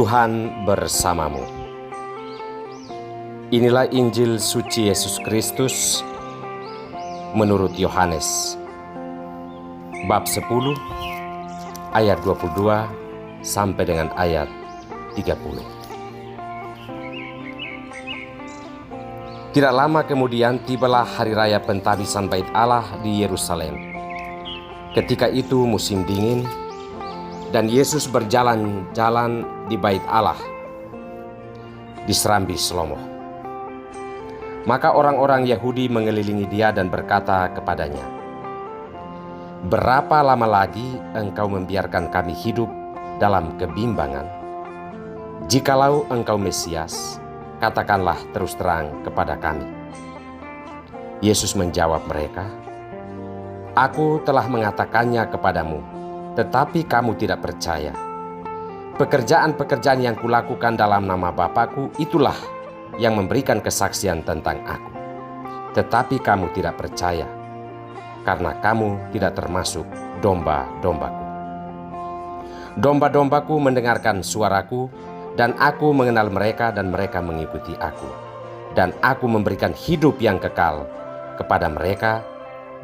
Tuhan bersamamu. Inilah Injil suci Yesus Kristus menurut Yohanes bab 10 ayat 22 sampai dengan ayat 30. Tidak lama kemudian tibalah hari raya pentabisan Bait Allah di Yerusalem. Ketika itu musim dingin, dan Yesus berjalan-jalan di Bait Allah di serambi Salomo. Maka orang-orang Yahudi mengelilingi dia dan berkata kepadanya, "Berapa lama lagi engkau membiarkan kami hidup dalam kebimbangan? Jikalau engkau Mesias, katakanlah terus terang kepada kami." Yesus menjawab mereka, "Aku telah mengatakannya kepadamu, tetapi kamu tidak percaya. Pekerjaan-pekerjaan yang kulakukan dalam nama Bapa-Ku, itulah yang memberikan kesaksian tentang Aku. Tetapi kamu tidak percaya, karena kamu tidak termasuk domba-dombaku. Domba-dombaku mendengarkan suaraku, dan Aku mengenal mereka dan mereka mengikuti Aku. Dan Aku memberikan hidup yang kekal kepada mereka,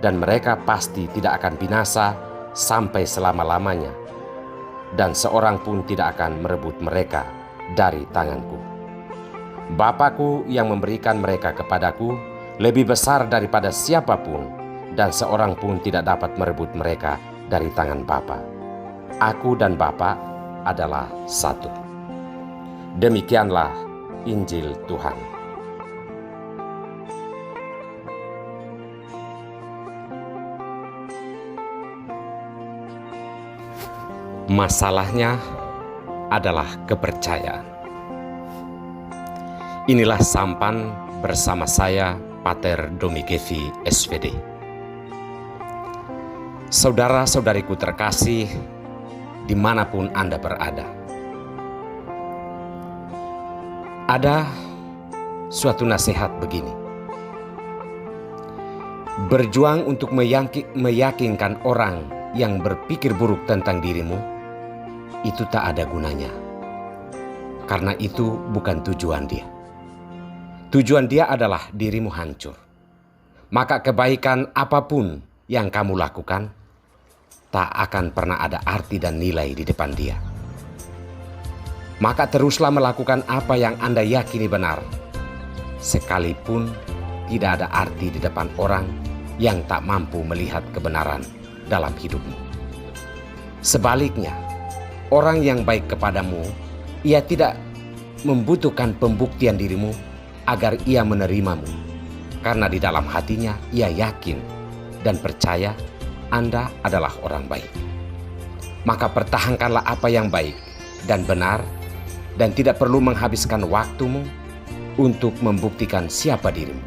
dan mereka pasti tidak akan binasa sampai selama-lamanya, dan seorang pun tidak akan merebut mereka dari tanganku. Bapa-Ku yang memberikan mereka kepadaku lebih besar daripada siapapun, dan seorang pun tidak dapat merebut mereka dari tangan Bapa. Aku dan Bapa adalah satu." Demikianlah Injil Tuhan. Masalahnya adalah kepercayaan. Inilah sampan bersama saya, Pater Domigevi SVD. Saudara-saudariku terkasih, dimanapun Anda berada, ada suatu nasihat begini: berjuang untuk meyakinkan orang yang berpikir buruk tentang dirimu, itu tak ada gunanya, karena itu bukan tujuan dia. Tujuan dia adalah dirimu hancur. Maka kebaikan apapun yang kamu lakukan tak akan pernah ada arti dan nilai di depan dia. Maka teruslah melakukan apa yang Anda yakini benar, sekalipun tidak ada arti di depan orang yang tak mampu melihat kebenaran dalam hidupmu. Sebaliknya, orang yang baik kepadamu, ia tidak membutuhkan pembuktian dirimu agar ia menerimamu, karena di dalam hatinya ia yakin dan percaya Anda adalah orang baik. Maka pertahankanlah apa yang baik dan benar, dan tidak perlu menghabiskan waktumu untuk membuktikan siapa dirimu.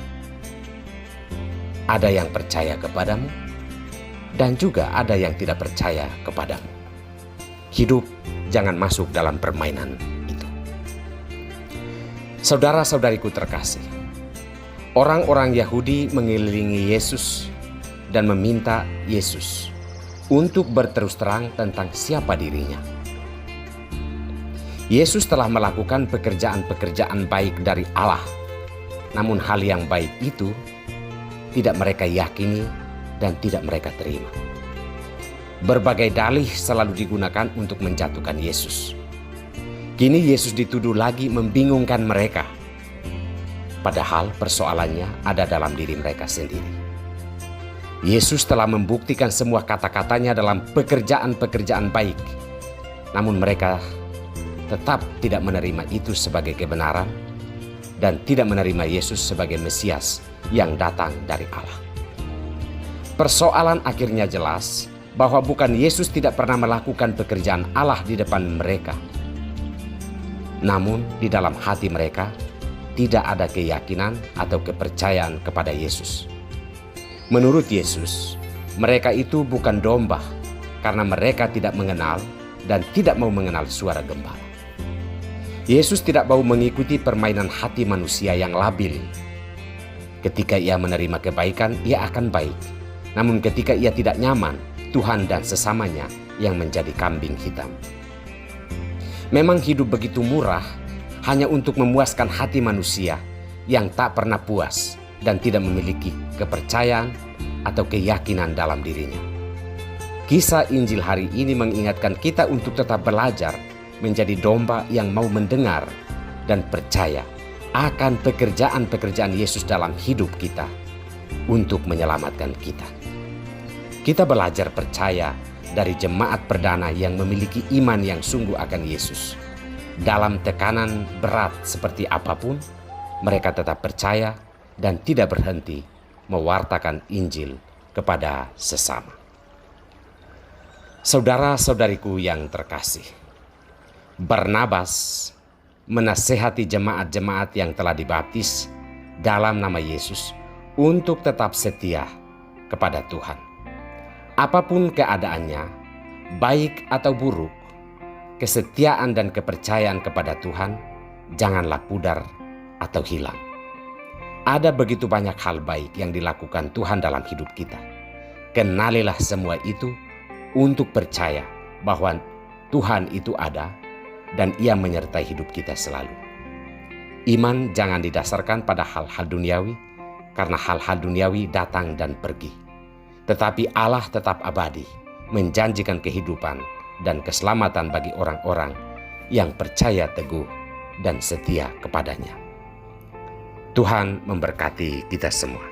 Ada yang percaya kepadamu, dan juga ada yang tidak percaya kepadamu. Hidup jangan masuk dalam permainan itu. Saudara-saudariku terkasih, orang-orang Yahudi mengelilingi Yesus dan meminta Yesus untuk berterus terang tentang siapa dirinya. Yesus telah melakukan pekerjaan-pekerjaan baik dari Allah, namun hal yang baik itu tidak mereka yakini dan tidak mereka terima. Berbagai dalih selalu digunakan untuk menjatuhkan Yesus. Kini Yesus dituduh lagi membingungkan mereka, padahal persoalannya ada dalam diri mereka sendiri. Yesus telah membuktikan semua kata-katanya dalam pekerjaan-pekerjaan baik, namun mereka tetap tidak menerima itu sebagai kebenaran dan tidak menerima Yesus sebagai Mesias yang datang dari Allah. Persoalan akhirnya jelas bahwa bukan Yesus tidak pernah melakukan pekerjaan Allah di depan mereka, namun di dalam hati mereka tidak ada keyakinan atau kepercayaan kepada Yesus. Menurut Yesus, mereka itu bukan domba karena mereka tidak mengenal dan tidak mau mengenal suara gembala. Yesus tidak mau mengikuti permainan hati manusia yang labil. Ketika ia menerima kebaikan, ia akan baik. Namun ketika ia tidak nyaman, Tuhan dan sesamanya yang menjadi kambing hitam. Memang hidup begitu murah hanya untuk memuaskan hati manusia yang tak pernah puas dan tidak memiliki kepercayaan atau keyakinan dalam dirinya. Kisah Injil hari ini mengingatkan kita untuk tetap belajar menjadi domba yang mau mendengar dan percaya akan pekerjaan-pekerjaan Yesus dalam hidup kita untuk menyelamatkan kita. Kita belajar percaya dari jemaat perdana yang memiliki iman yang sungguh akan Yesus. Dalam tekanan berat seperti apapun, mereka tetap percaya dan tidak berhenti mewartakan Injil kepada sesama. Saudara-saudariku yang terkasih, Barnabas menasehati jemaat-jemaat yang telah dibaptis dalam nama Yesus untuk tetap setia kepada Tuhan. Apapun keadaannya, baik atau buruk, kesetiaan dan kepercayaan kepada Tuhan janganlah pudar atau hilang. Ada begitu banyak hal baik yang dilakukan Tuhan dalam hidup kita. Kenalilah semua itu untuk percaya bahwa Tuhan itu ada dan Ia menyertai hidup kita selalu. Iman jangan didasarkan pada hal-hal duniawi, karena hal-hal duniawi datang dan pergi. Tetapi Allah tetap abadi, menjanjikan kehidupan dan keselamatan bagi orang-orang yang percaya teguh dan setia kepadanya. Tuhan memberkati kita semua.